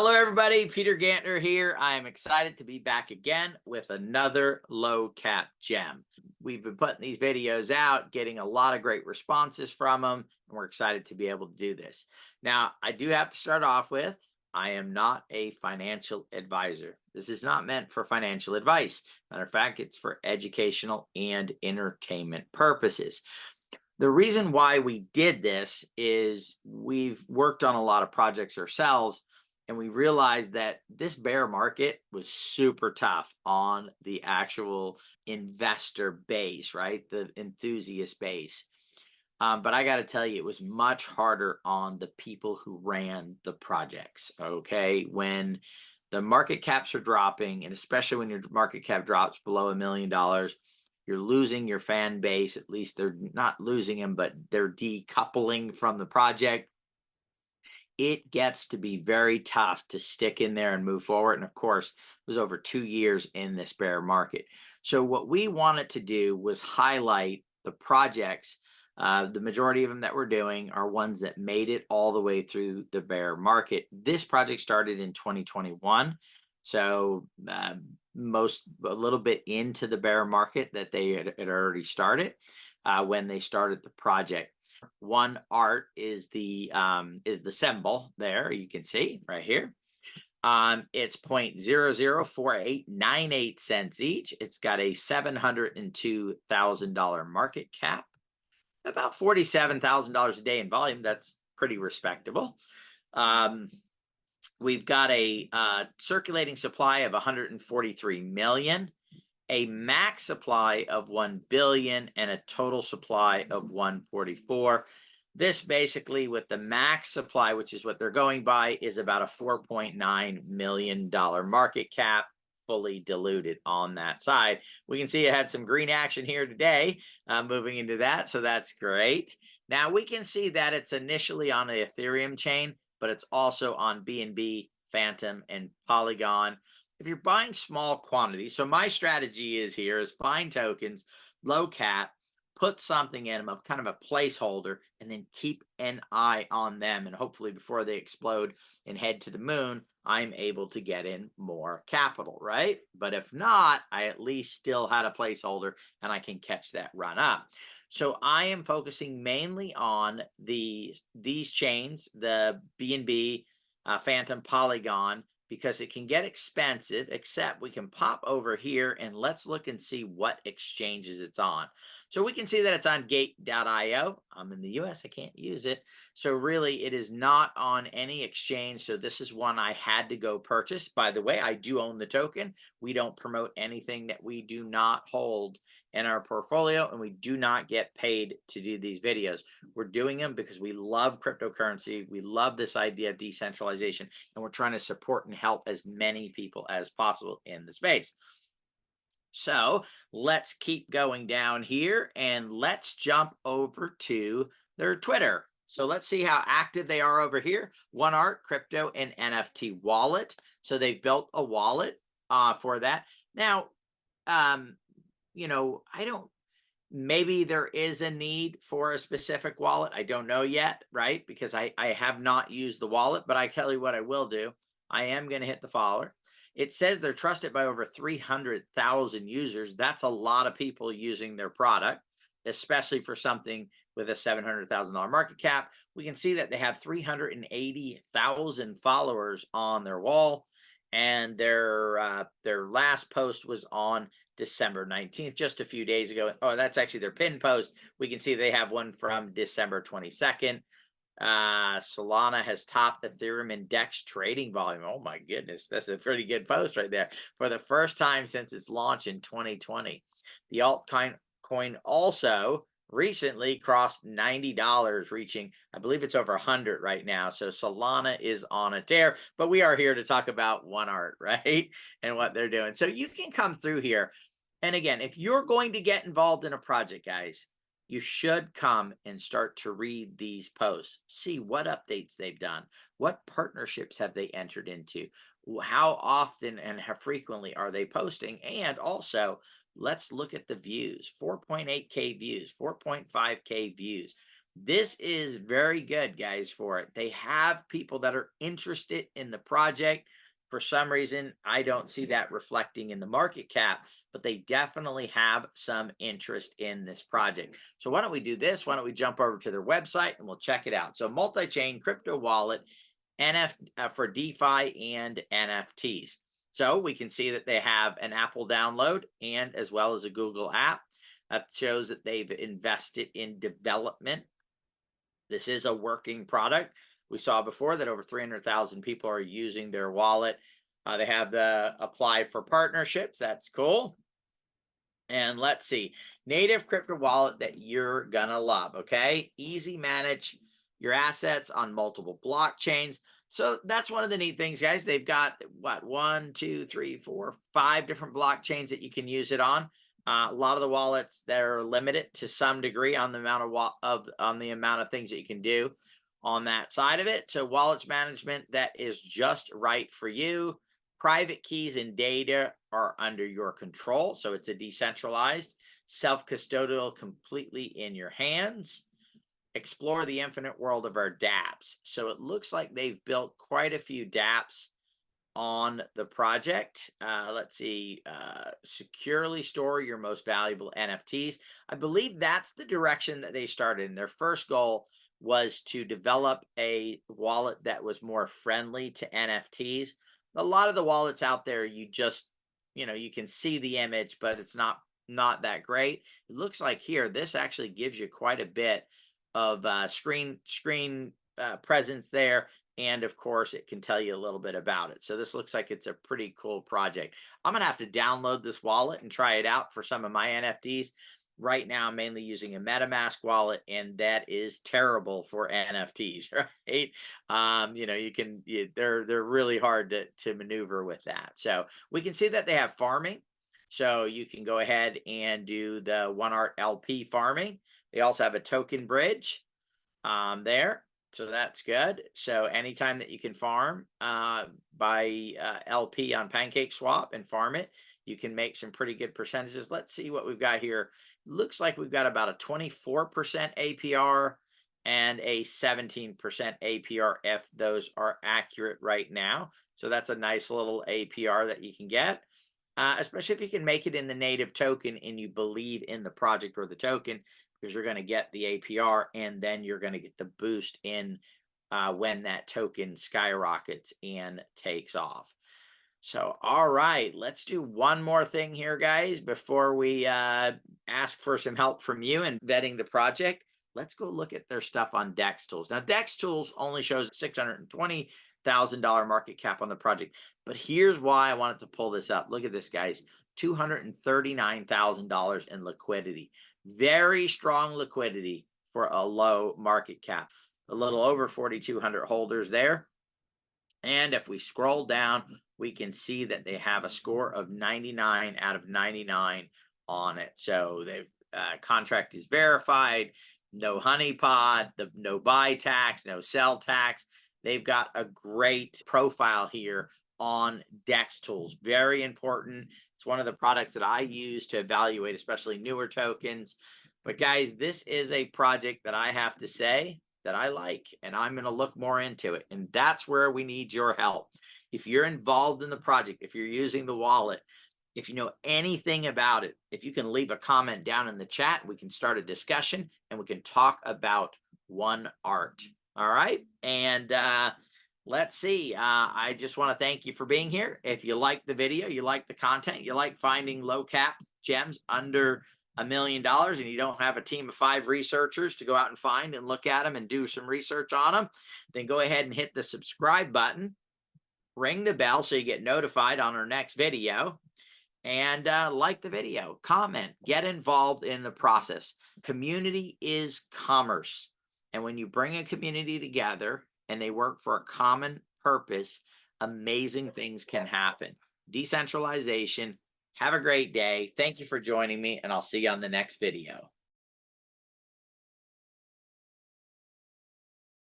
Hello, everybody. Peter Gantner here. I am excited to be back again with another low cap gem. We've been putting these videos out, getting a lot of great responses from them, and we're excited to be able to do this. Now, I do have to start off with I am not a financial advisor. This is not meant for financial advice. Matter of fact, it's for educational and entertainment purposes. The reason why we did this is we've worked on a lot of projects ourselves, and we realized that this bear market was super tough on the actual investor base, right? The enthusiast base. But I got to tell you, it was much harder on the people who ran the projects. Okay. When the market caps are dropping, and especially when your market cap drops below $1 million, you're losing your fan base. At least they're not losing them, but they're decoupling from the project. It gets to be very tough to stick in there and move forward. And of course, it was over 2 years in this bear market. So what we wanted to do was highlight the projects. The majority of them that we're doing are ones that made it all the way through the bear market. This project started in 2021. So a little bit into the bear market that they had already started when they started the project. OneArt is the symbol there. You can see right here. It's 0.004898 each. It's got a $702,000 market cap, about $47,000 a day in volume. That's pretty respectable. We've got a circulating supply of 143 million, a max supply of 1 billion, and a total supply of 144. This basically, with the max supply, which is what they're going by, is about a $4.9 million market cap, fully diluted on that side. We can see it had some green action here today, moving into that, so that's great. Now we can see that it's initially on the Ethereum chain, but it's also on BNB, Fantom, and Polygon. If you're buying small quantities, so my strategy is find tokens, low cap, put something in them, kind of a placeholder, and then keep an eye on them. And hopefully before they explode and head to the moon, I'm able to get in more capital, right? But if not, I at least still had a placeholder and I can catch that run up. So I am focusing mainly on these chains, the BNB, Fantom, Polygon, because it can get expensive, except we can pop over here and let's look and see what exchanges it's on. So we can see that it's on gate.io. I'm in the US, I can't use it. So really it is not on any exchange. So this is one I had to go purchase. By the way, I do own the token. We don't promote anything that we do not hold in our portfolio, and we do not get paid to do these videos. We're doing them because we love cryptocurrency. We love this idea of decentralization, and we're trying to support and help as many people as possible in the space. So let's keep going down here and let's jump over to their Twitter. So let's see how active they are over here. OneArt, crypto, and NFT wallet. So they've built a wallet for that. Now, maybe there is a need for a specific wallet. I don't know yet, right? Because I have not used the wallet, but I tell you what I will do. I am going to hit the follower. It says they're trusted by over 300,000 users. That's a lot of people using their product, especially for something with a $700,000 market cap. We can see that they have 380,000 followers on their wall, and their last post was on December 19th, just a few days ago. Oh, that's actually their pinned post. We can see they have one from December 22nd. Solana has topped Ethereum index trading volume. Oh my goodness, that's a pretty good post right there. For the first time since its launch in 2020. The altcoin also recently crossed $90, reaching, I believe it's over 100 right now. So Solana is on a tear, but we are here to talk about OneArt, right? And what they're doing. So you can come through here. And again, if you're going to get involved in a project, guys, you should come and start to read these posts, see what updates they've done, what partnerships have they entered into, how often and how frequently are they posting, and also let's look at the views. 4.8K views, 4.5K views. This is very good, guys, for it. They have people that are interested in the project. For some reason, I don't see that reflecting in the market cap, but they definitely have some interest in this project. So why don't we do this? Why don't we jump over to their website and we'll check it out. So multi-chain crypto wallet for DeFi and NFTs. So we can see that they have an Apple download and as well as a Google app. That shows that they've invested in development. This is a working product. We saw before that over 300,000 people are using their wallet. They have the apply for partnerships. That's cool. And let's see, native crypto wallet that you're gonna love. Okay, easy manage your assets on multiple blockchains. So that's one of the neat things, guys. They've got what, 5 different blockchains that you can use it on. A lot of the wallets, they're limited to some degree on the amount on the amount of things that you can do on that side of it. So wallets management, that is just right for you. Private keys and data are under your control. So it's a decentralized, self-custodial, completely in your hands. Explore the infinite world of our dApps. So it looks like they've built quite a few dApps on the project. Let's see, securely store your most valuable NFTs. I believe that's the direction that they started in. Their first goal was to develop a wallet that was more friendly to NFTs. A lot of the wallets out there, you just, you can see the image, but it's not that great. It looks like here, this actually gives you quite a bit of screen presence there. And of course, it can tell you a little bit about it. So this looks like it's a pretty cool project. I'm going to have to download this wallet and try it out for some of my NFTs. Right now, I'm mainly using a MetaMask wallet, and that is terrible for NFTs, right? They're really hard to maneuver with that. So we can see that they have farming. So you can go ahead and do the OneArt LP farming. They also have a token bridge there. So that's good. So anytime that you can farm by LP on PancakeSwap and farm it, you can make some pretty good percentages. Let's see what we've got here. Looks like we've got about a 24% APR and a 17% APR if those are accurate right now. So that's a nice little APR that you can get. Especially if you can make it in the native token and you believe in the project or the token, because you're going to get the APR and then you're going to get the boost in when that token skyrockets and takes off. So, all right, let's do one more thing here, guys, before we ask for some help from you in vetting the project. Let's go look at their stuff on DEX Tools. Now, DEX Tools only shows $620,000 market cap on the project, but here's why I wanted to pull this up. Look at this, guys, $239,000 in liquidity. Very strong liquidity for a low market cap. A little over 4,200 holders there. And if we scroll down, we can see that they have a score of 99 out of 99 on it. So the contract is verified, no honeypot, no buy tax, no sell tax. They've got a great profile here on DEX Tools. Very important. It's one of the products that I use to evaluate, especially newer tokens. But guys, this is a project that I have to say that I like, and I'm going to look more into it. And that's where we need your help. If you're involved in the project, if you're using the wallet, if you know anything about it, if you can leave a comment down in the chat, we can start a discussion and we can talk about OneArt. All right. And let's see. I just want to thank you for being here. If you like the video, you like the content, you like finding low cap gems under $1 million, and you don't have a team of 5 researchers to go out and find and look at them and do some research on them, then go ahead and hit the subscribe button, ring the bell so you get notified on our next video, and like the video, comment, get involved in the process. Community is commerce. And when you bring a community together and they work for a common purpose, amazing things can happen. Decentralization. Have a great day. Thank you for joining me, and I'll see you on the next video.